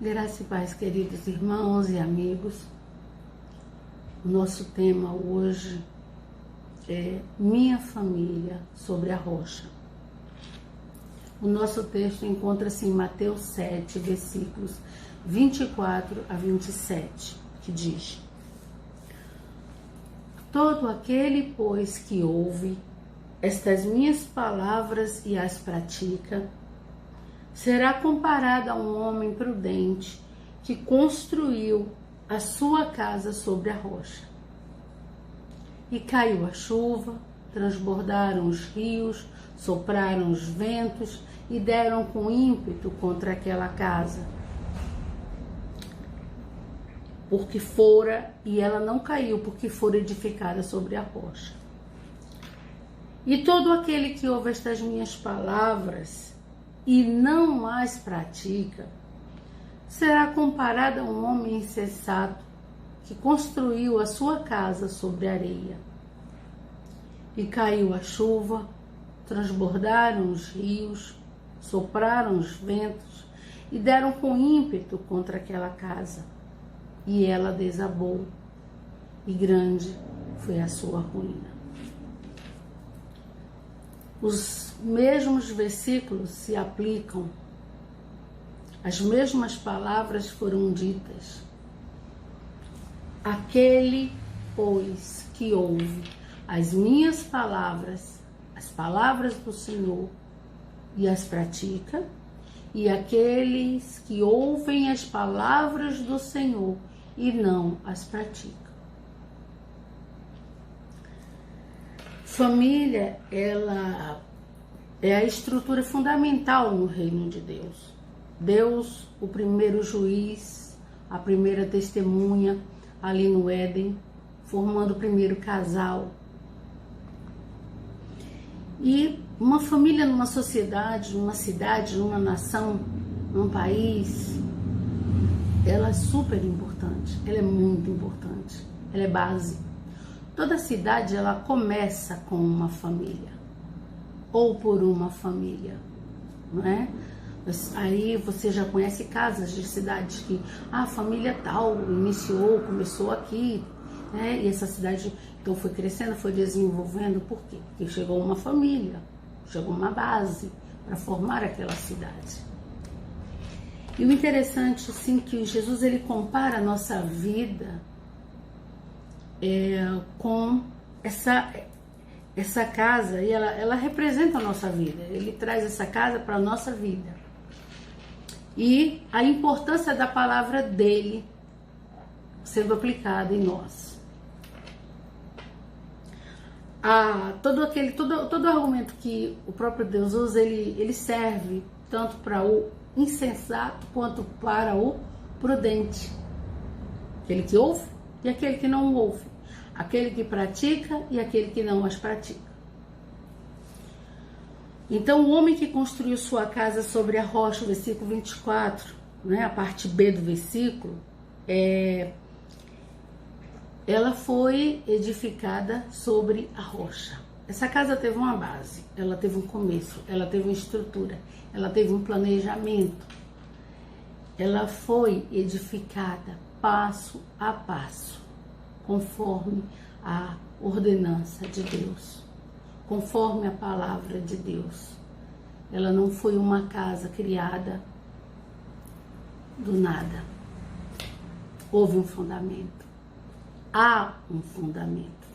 Graça e paz, queridos irmãos e amigos. O nosso tema hoje é Minha Família sobre a Rocha. O nosso texto encontra-se em Mateus 7, versículos 24 a 27, que diz: Todo aquele, pois, que ouve estas minhas palavras e as pratica, será comparado a um homem prudente que construiu a sua casa sobre a rocha. E caiu a chuva, transbordaram os rios, sopraram os ventos e deram com ímpeto contra aquela casa. E ela não caiu, porque fora edificada sobre a rocha. E todo aquele que ouve estas minhas palavras e não as pratica, será comparado a um homem insensato que construiu a sua casa sobre a areia. E caiu a chuva, transbordaram os rios, sopraram os ventos e deram com ímpeto contra aquela casa. E ela desabou, e grande foi a sua ruína. Os mesmos versículos se aplicam, as mesmas palavras foram ditas. Aquele, pois, que ouve as minhas palavras, as palavras do Senhor, e as pratica, e aqueles que ouvem as palavras do Senhor e não as praticam. Família, ela é a estrutura fundamental no reino de Deus. Deus, o primeiro juiz, a primeira testemunha ali no Éden, formando o primeiro casal. E uma família numa sociedade, numa cidade, numa nação, num país, ela é super importante, ela é muito importante, ela é base. Toda cidade, ela começa com uma família, ou por uma família, não é? Aí você já conhece casas de cidades que a família tal começou aqui, né? E essa cidade então foi crescendo, foi desenvolvendo. Por quê? Porque chegou uma família, chegou uma base para formar aquela cidade. E o interessante, assim, que Jesus ele compara a nossa vida com essa casa, e ela representa a nossa vida. Ele traz essa casa para a nossa vida. E a importância da palavra dele sendo aplicada em nós. Todo argumento que o próprio Deus usa, ele serve tanto para o insensato quanto para o prudente. Aquele que ouve e aquele que não ouve. Aquele que pratica e aquele que não as pratica. Então, o homem que construiu sua casa sobre a rocha, o versículo 24, né, a parte B do versículo, ela foi edificada sobre a rocha. Essa casa teve uma base, ela teve um começo, ela teve uma estrutura, ela teve um planejamento. Ela foi edificada passo a passo, conforme a ordenança de Deus, conforme a palavra de Deus. Ela não foi uma casa criada do nada. Houve um fundamento. Há um fundamento.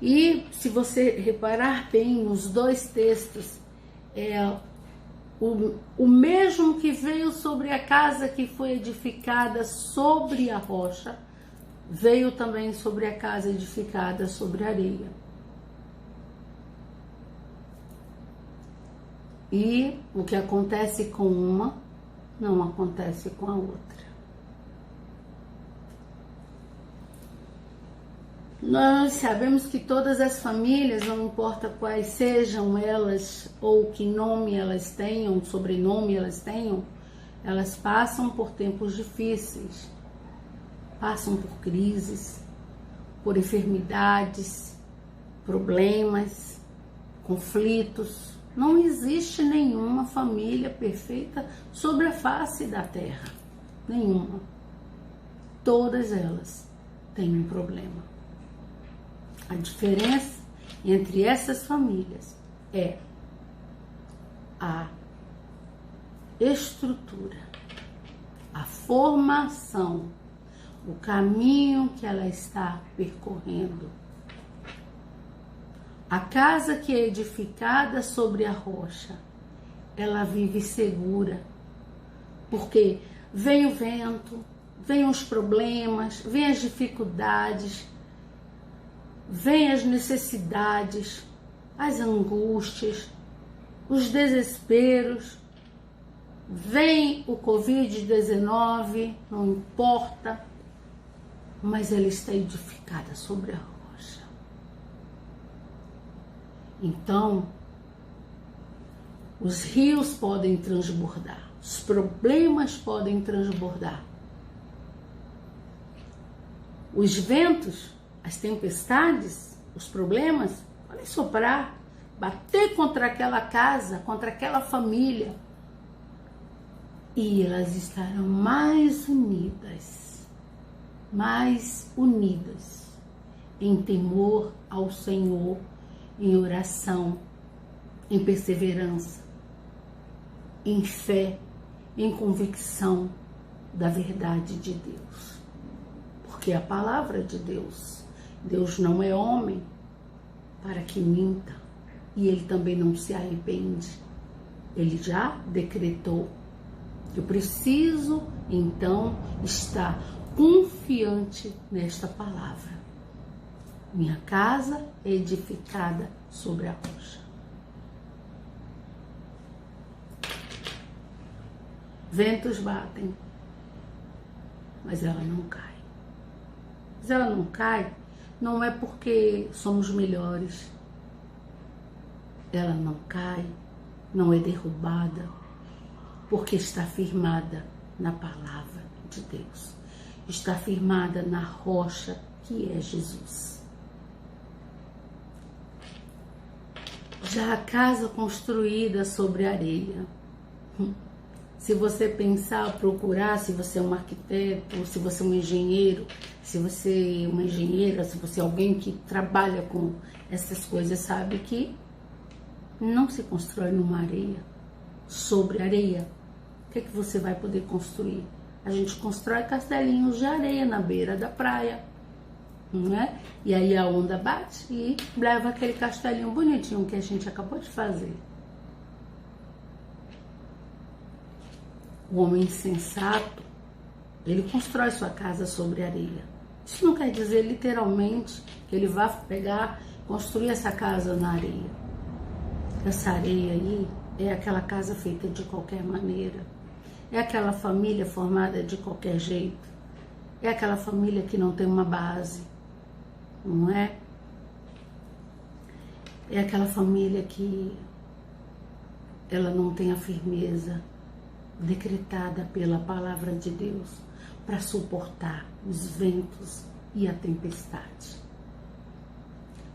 E se você reparar bem nos dois textos, o mesmo que veio sobre a casa que foi edificada sobre a rocha, veio também sobre a casa edificada sobre a areia. E o que acontece com uma, não acontece com a outra. Nós sabemos que todas as famílias, não importa quais sejam elas, ou que nome elas tenham, sobrenome elas tenham, elas passam por tempos difíceis, passam por crises, por enfermidades, problemas, conflitos, Não existe nenhuma família perfeita sobre a face da terra. Nenhuma. Todas elas têm um problema. A diferença entre essas famílias é a estrutura, a formação, o caminho que ela está percorrendo. A casa que é edificada sobre a rocha, ela vive segura, porque vem o vento, vem os problemas, vem as dificuldades, vem as necessidades, as angústias, os desesperos, vem o Covid-19, não importa, mas ela está edificada sobre a rocha. Então, os rios podem transbordar, os problemas podem transbordar. Os ventos, as tempestades, os problemas podem soprar, bater contra aquela casa, contra aquela família. E elas estarão mais unidas em temor ao Senhor, em oração, em perseverança, em fé, em convicção da verdade de Deus. Porque a palavra de Deus, Deus não é homem para que minta, e Ele também não se arrepende. Ele já decretou. Eu preciso, então, estar confiante nesta palavra. Minha casa é edificada sobre a rocha. Ventos batem, mas ela não cai. Mas ela não cai, não é porque somos melhores. Ela não cai, não é derrubada, porque está firmada na palavra de Deus. Está firmada na rocha que é Jesus. Já a casa construída sobre areia. Se você pensar, procurar, se você é um arquiteto, se você é um engenheiro, se você é uma engenheira, se você é alguém que trabalha com essas coisas, sabe que não se constrói numa areia, sobre areia. O que é que você vai poder construir? A gente constrói castelinhos de areia na beira da praia, não é? E aí a onda bate e leva aquele castelinho bonitinho que a gente acabou de fazer. O homem insensato, ele constrói sua casa sobre areia. Isso não quer dizer literalmente que ele vai pegar, construir essa casa na areia. Essa areia aí é aquela casa feita de qualquer maneira. É aquela família formada de qualquer jeito. É aquela família que não tem uma base, não é? É aquela família que ela não tem a firmeza decretada pela palavra de Deus para suportar os ventos e a tempestade.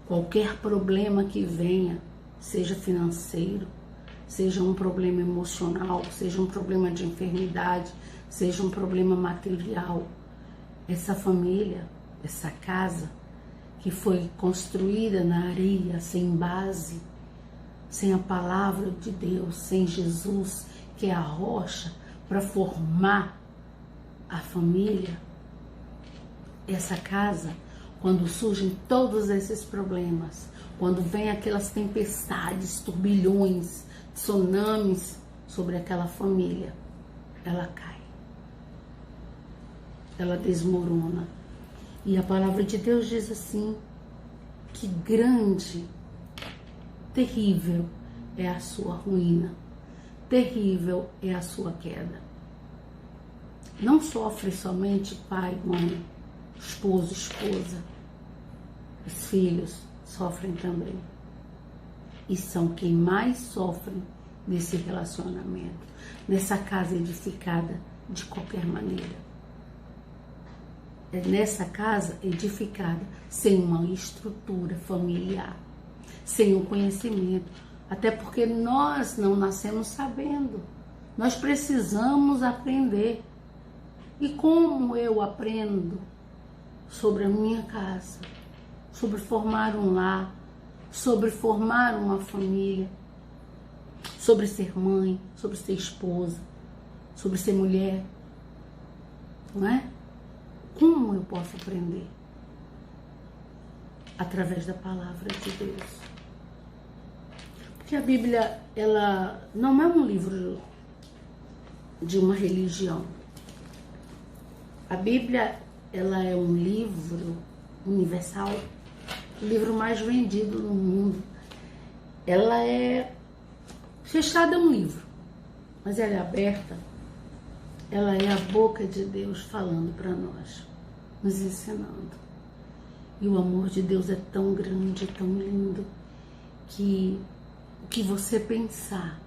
Qualquer problema que venha, seja financeiro, seja um problema emocional, seja um problema de enfermidade, seja um problema material, essa família, essa casa que foi construída na areia, sem base, sem a palavra de Deus, sem Jesus, que é a rocha para formar a família, essa casa, quando surgem todos esses problemas, quando vem aquelas tempestades, turbilhões, tsunamis sobre aquela família, ela cai, ela desmorona. E a palavra de Deus diz assim, que grande, terrível é a sua ruína, terrível é a sua queda. Não sofre somente pai, mãe, esposo, esposa, os filhos sofrem também. E são quem mais sofrem nesse relacionamento, nessa casa edificada de qualquer maneira. É nessa casa edificada sem uma estrutura familiar, sem um conhecimento Até porque nós não nascemos sabendo. Nós precisamos aprender. E como eu aprendo sobre a minha casa, sobre formar um lar, sobre formar uma família, sobre ser mãe, sobre ser esposa, sobre ser mulher, não é? Como eu posso aprender? Através da palavra de Deus. Porque a Bíblia, ela não é um livro de uma religião. A Bíblia, ela é um livro universal, o livro mais vendido no mundo. Ela é fechada, é um livro, mas ela é aberta. Ela é a boca de Deus falando para nós, nos ensinando. E o amor de Deus é tão grande, tão lindo, que o que você pensar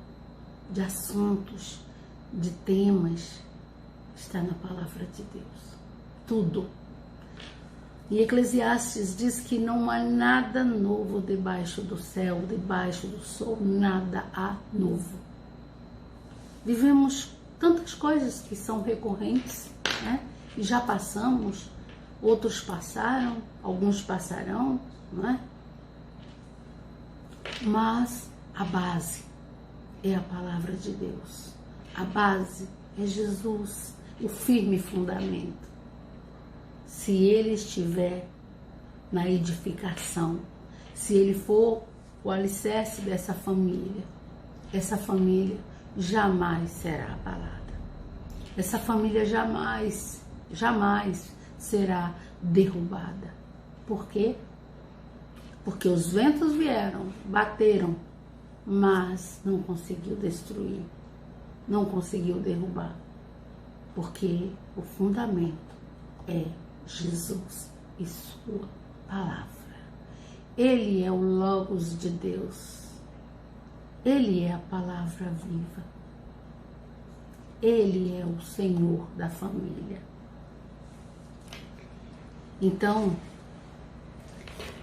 de assuntos, de temas, está na palavra de Deus. Tudo. E Eclesiastes diz que não há nada novo debaixo do céu, debaixo do sol, nada há novo. Vivemos tantas coisas que são recorrentes, né? E já passamos, outros passaram, alguns passarão, não é? Mas a base é a palavra de Deus. A base é Jesus, o firme fundamento. Se ele estiver na edificação, se ele for o alicerce dessa família, essa família jamais será abalada. Essa família jamais será derrubada. Por quê? Porque os ventos vieram, bateram, mas não conseguiu destruir, não conseguiu derrubar. Porque o fundamento é Jesus e sua palavra. Ele é o Logos de Deus. Ele é a palavra viva. Ele é o Senhor da família. Então,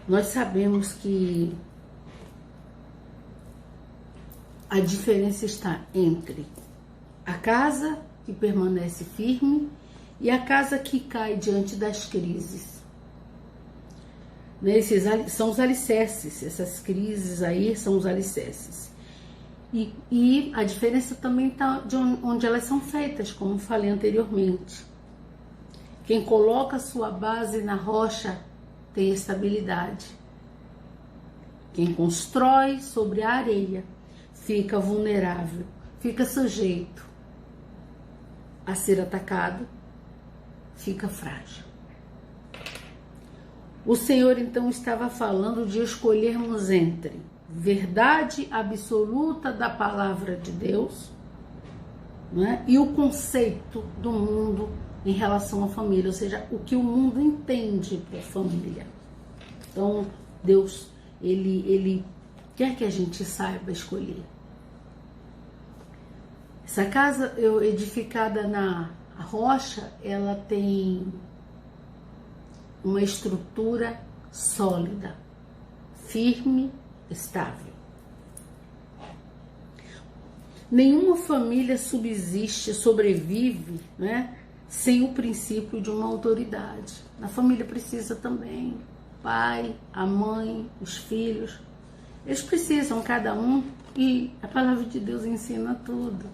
nós sabemos que a diferença está entre a casa que permanece firme e a casa que cai diante das crises. Esses são os alicerces, essas crises aí são os alicerces. E a diferença também está de onde elas são feitas, como falei anteriormente. Quem coloca sua base na rocha tem estabilidade. Quem constrói sobre a areia fica vulnerável, fica sujeito a ser atacado, fica frágil. O Senhor então estava falando de escolhermos entre verdade absoluta da palavra de Deus, né, e o conceito do mundo em relação à família, ou seja, o que o mundo entende por família. Então, Deus, ele quer que a gente saiba escolher. Essa casa edificada na rocha, ela tem uma estrutura sólida, firme, estável. Nenhuma família subsiste, sobrevive, né, sem o princípio de uma autoridade. A família precisa também. O pai, a mãe, os filhos, eles precisam, cada um, e a palavra de Deus ensina tudo,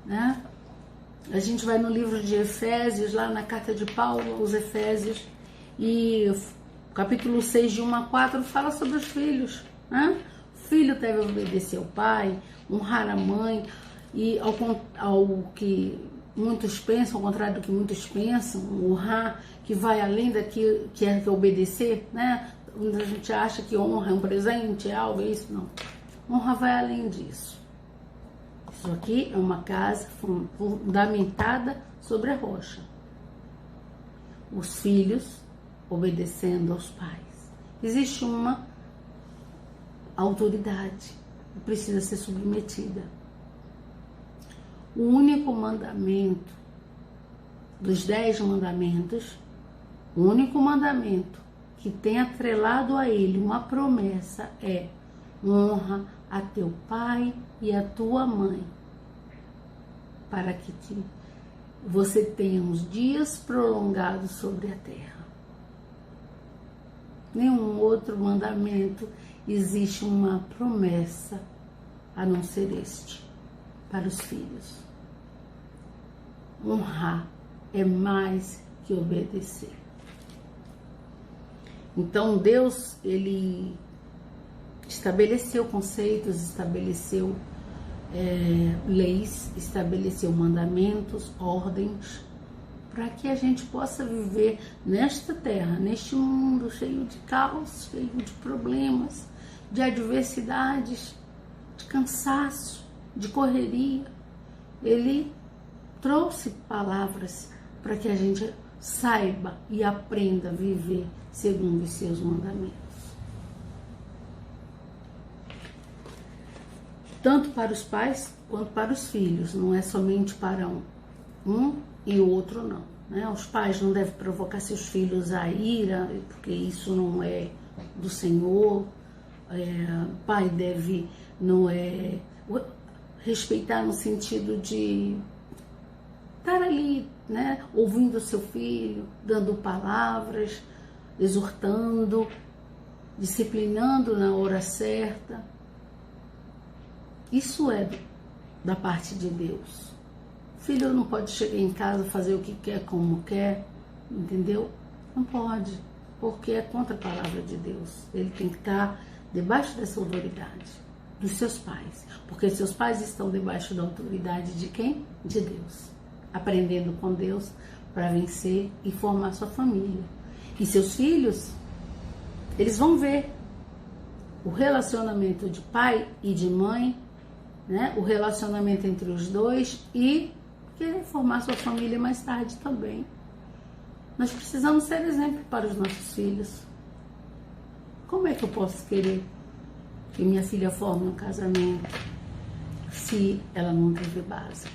né? A gente vai no livro de Efésios, lá na carta de Paulo aos Efésios, e o capítulo 6, de 1 a 4, fala sobre os filhos, né? O filho deve obedecer ao pai, honrar a mãe, e ao que muitos pensam, ao contrário do que muitos pensam, honrar, que vai além daqui que é obedecer, né? A gente acha que honra é um presente, é algo, é isso, não. Honra vai além disso. Isso aqui é uma casa fundamentada sobre a rocha. Os filhos obedecendo aos pais. Existe uma autoridade que precisa ser submetida. O único mandamento dos 10 mandamentos, o único mandamento que tem atrelado a ele uma promessa é: honra a teu pai e a tua mãe, para que você tenha uns dias prolongados sobre a terra. Nenhum outro mandamento existe uma promessa a não ser este para os filhos. Honrar é mais que obedecer. Então Deus, ele estabeleceu conceitos, estabeleceu leis, estabeleceu mandamentos, ordens, para que a gente possa viver nesta terra, neste mundo cheio de caos, cheio de problemas, de adversidades, de cansaço, de correria. Ele trouxe palavras para que a gente saiba e aprenda a viver segundo os seus mandamentos. Tanto para os pais quanto para os filhos, não é somente para um e o outro não, né? Os pais não devem provocar seus filhos a ira, porque isso não é do Senhor. Pai deve, não é, respeitar no sentido de estar ali, né? Ouvindo o seu filho, dando palavras, exortando, disciplinando na hora certa. Isso é da parte de Deus. O filho não pode chegar em casa, fazer o que quer, como quer, entendeu? Não pode, porque é contra a palavra de Deus. Ele tem que estar debaixo dessa autoridade dos seus pais, porque seus pais estão debaixo da autoridade de quem? De Deus. Aprendendo com Deus para vencer e formar sua família. E seus filhos, eles vão ver o relacionamento de pai e de mãe, né? O relacionamento entre os dois e querer formar sua família mais tarde também. Nós precisamos ser exemplo para os nossos filhos. Como é que eu posso querer que minha filha forme um casamento se ela não teve base?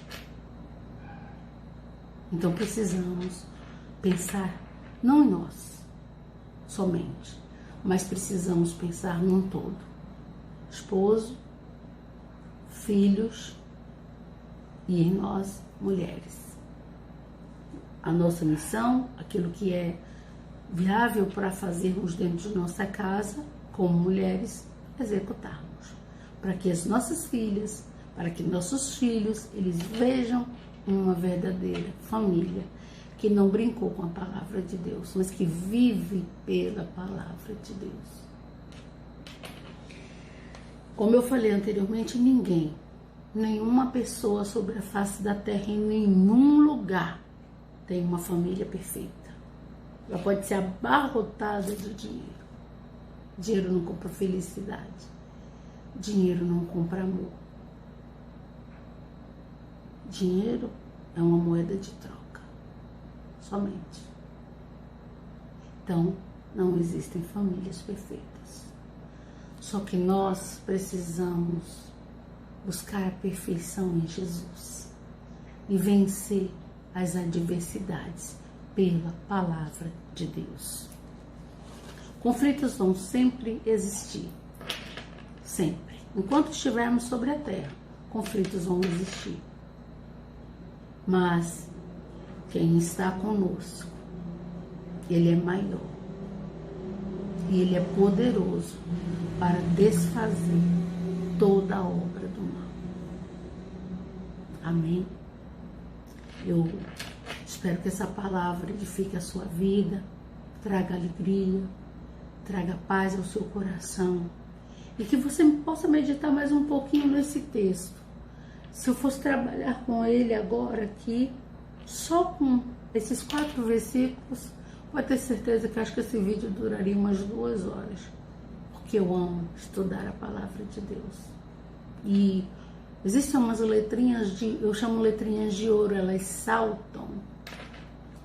Então precisamos pensar não em nós somente, mas precisamos pensar num todo. Esposo, filhos e em nós, mulheres. A nossa missão, aquilo que é viável para fazermos dentro de nossa casa, como mulheres, executarmos. Para que as nossas filhas, para que nossos filhos, eles vejam uma verdadeira família que não brincou com a palavra de Deus, mas que vive pela palavra de Deus. Como eu falei anteriormente, nenhuma pessoa sobre a face da terra, em nenhum lugar, tem uma família perfeita. Ela pode ser abarrotada de dinheiro. Dinheiro não compra felicidade. Dinheiro não compra amor. Dinheiro é uma moeda de troca. Somente. Então, não existem famílias perfeitas. Só que nós precisamos buscar a perfeição em Jesus e vencer as adversidades pela palavra de Deus. Conflitos vão sempre existir. Sempre. Enquanto estivermos sobre a terra, conflitos vão existir. Mas quem está conosco, Ele é maior. E Ele é poderoso para desfazer toda a obra do mal. Amém? Eu espero que essa palavra edifique a sua vida, traga alegria, traga paz ao seu coração e que você possa meditar mais um pouquinho nesse texto. Se eu fosse trabalhar com ele agora aqui, só com esses 4 versículos, pode ter certeza que acho que esse vídeo duraria umas 2 horas, porque eu amo estudar a palavra de Deus. E existem umas letrinhas eu chamo letrinhas de ouro, elas saltam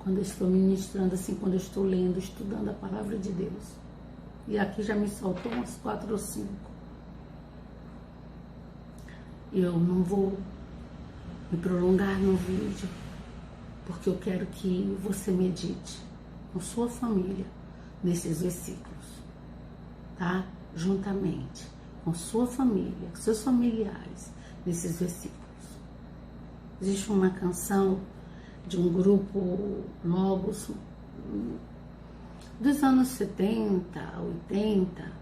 quando eu estou ministrando, assim, quando eu estou lendo, estudando a palavra de Deus. E aqui já me saltou umas 4 ou 5. Eu não vou me prolongar no vídeo, porque eu quero que você medite com sua família nesses versículos, tá? Juntamente. com sua família, com seus familiares, nesses versículos. Existe uma canção de um grupo Logos dos anos 70, 80,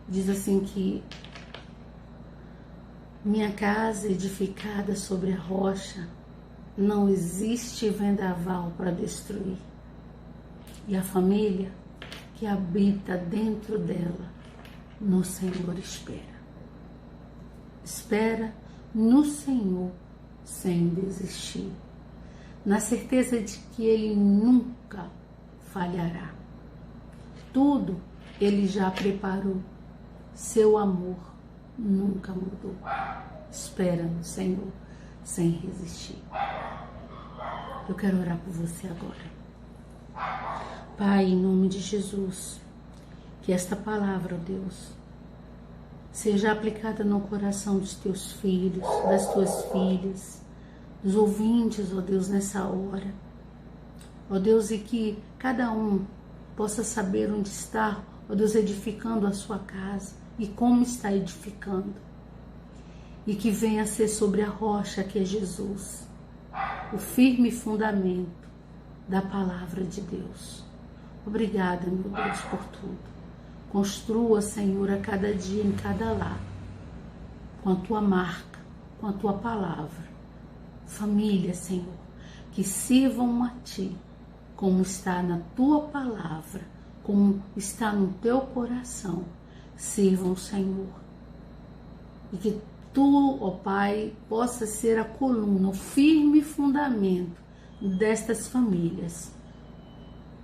diz assim que minha casa edificada sobre a rocha, não existe vendaval para destruir. E a família que habita dentro dela, no Senhor espera. Espera no Senhor sem desistir, na certeza de que Ele nunca falhará. Tudo Ele já preparou, seu amor nunca mudou. Espera no Senhor sem resistir. Eu quero orar por você agora. Pai, em nome de Jesus, que esta palavra, ó Deus, seja aplicada no coração dos teus filhos, das tuas filhas, dos ouvintes, ó Deus, nessa hora. Ó Deus, e que cada um possa saber onde está, ó Deus, edificando a sua casa e como está edificando. E que venha a ser sobre a rocha que é Jesus, o firme fundamento da palavra de Deus. Obrigada, meu Deus, por tudo. Construa, Senhor, a cada dia, em cada lar, com a tua marca, com a tua palavra. Família, Senhor, que sirvam a ti, como está na tua palavra, como está no teu coração. Sirvam, Senhor. E que tu, ó Pai, possa ser a coluna, o firme fundamento destas famílias.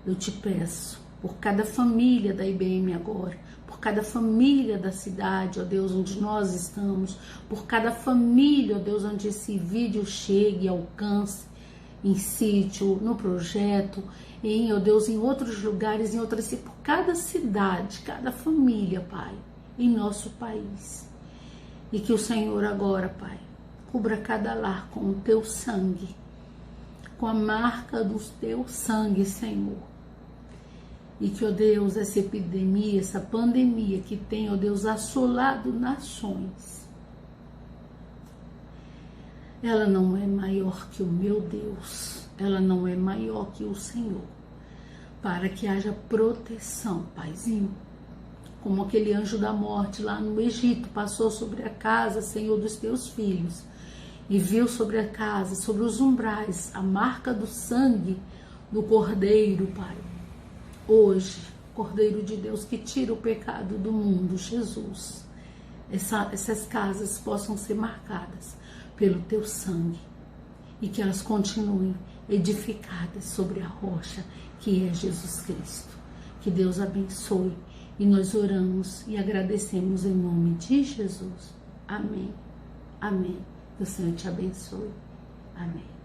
Eu te peço, por cada família da IBM agora, por cada família da cidade, ó Deus, onde nós estamos, por cada família, ó Deus, onde esse vídeo chegue e alcance, em sítio, no projeto, ó Deus, em outros lugares, em outras, por cada cidade, cada família, Pai, em nosso país. E que o Senhor agora, Pai, cubra cada lar com o teu sangue, com a marca do teu sangue, Senhor. E que, ó Deus, essa epidemia, essa pandemia que tem, ó Deus, assolado nações, ela não é maior que o meu Deus, ela não é maior que o Senhor, para que haja proteção, Paizinho, como aquele anjo da morte lá no Egito passou sobre a casa, Senhor, dos teus filhos, e viu sobre a casa, sobre os umbrais, a marca do sangue do Cordeiro, Pai. Hoje, Cordeiro de Deus que tira o pecado do mundo, Jesus, essas casas possam ser marcadas pelo teu sangue e que elas continuem edificadas sobre a rocha que é Jesus Cristo. Que Deus abençoe e nós oramos e agradecemos em nome de Jesus. Amém. Amém. Que o Senhor te abençoe. Amém.